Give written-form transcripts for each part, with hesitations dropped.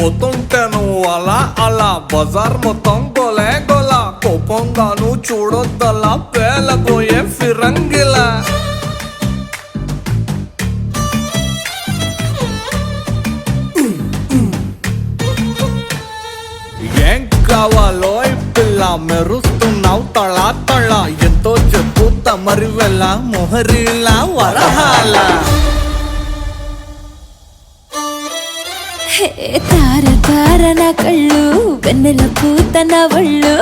పోతుంటాను అలా అలా బజార్ మొత్తం గోలే గోలా కోపంగాను చూడొద్దలా పేలబోయే ఫిరంగిలా ఏం కావాలో పిల్ల మెరుస్తున్నావు తళా తళ ఎంతో చెప్పు తమరి వెళ్ళ మొహరిలా వరహాల తార తార నా కళ్ళు వెన్నెల పూత నా ఒళ్ళు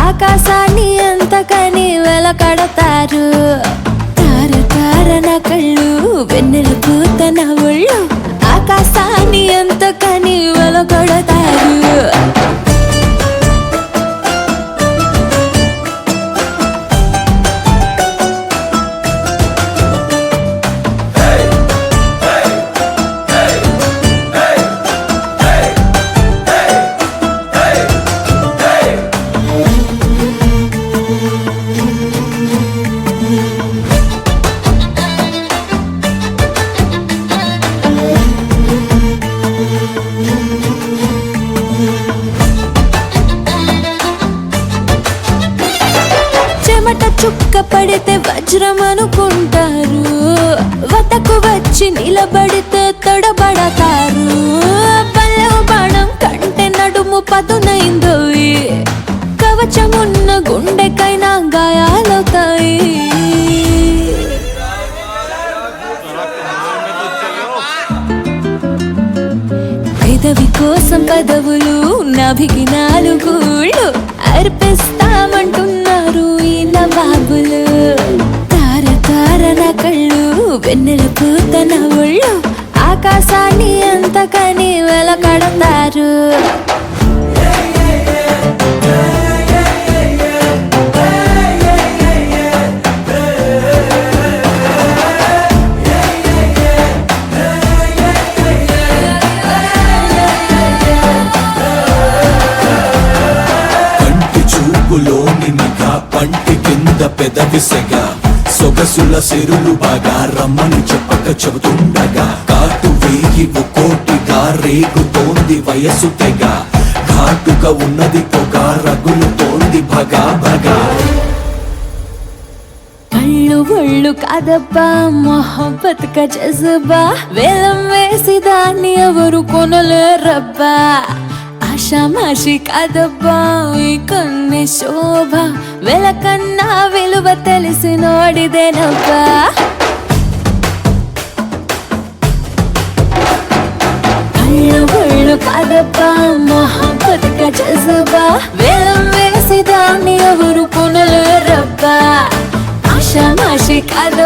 ఆకాశాన్ని అంతకని వెలకడతారు తార తార నా కళ్ళు వెన్నెల పూత నా ఒళ్ళు ఆకాశాన్ని అంతకని వెలకడతారు చెమట చుక్క పడితే వజ్రం అనుకుంటారు వతకు వచ్చి నిలబడితే తొడబడతారు పల్లె బాణం కంటే నడుము పదునైందోయి కవచమున్న గుండెకైనా గాయాలవుతాయి పెదవి కోసం పదవులు నాభికి నాలుగుళ్ళు అర్పిస్తామంటున్నారు ఈ నవాబులు తార తార నా కళ్ళు వెన్నెల పూత నా ఒళ్ళు ఆకాశాన్ని అంతకని వెలకడతారు పంటి కింద పెదవిసెగా సొగసుల సిరులు బాగా రమ్మని చెప్పక చెబుతుండగా కాటు వేయి కోటిగా రేగుతోంది వయసు తెగ ఘాటుగా ఉన్నది పొగ రగులుతోంది భగా భగా కళ్ళు ఒళ్ళు కాదబ్బా మొహబ్బత్ కా జజ్బా వేలం వేసి దాన్ని ఎవరు కొనలేరబ్బా ఆషామాషి కాదబ్బా ఈ కన్ని శోభ వెలకన్నా విలువ తెలిసి నోడిదేనబ్బా కళ్ళు ఒళ్ళు కాదబ్బా మొహబ్బత్ కా జజ్బా వేలం వేసి దాన్ని ఎవరు కొనలేరబ్బా ఆషామాషి కాద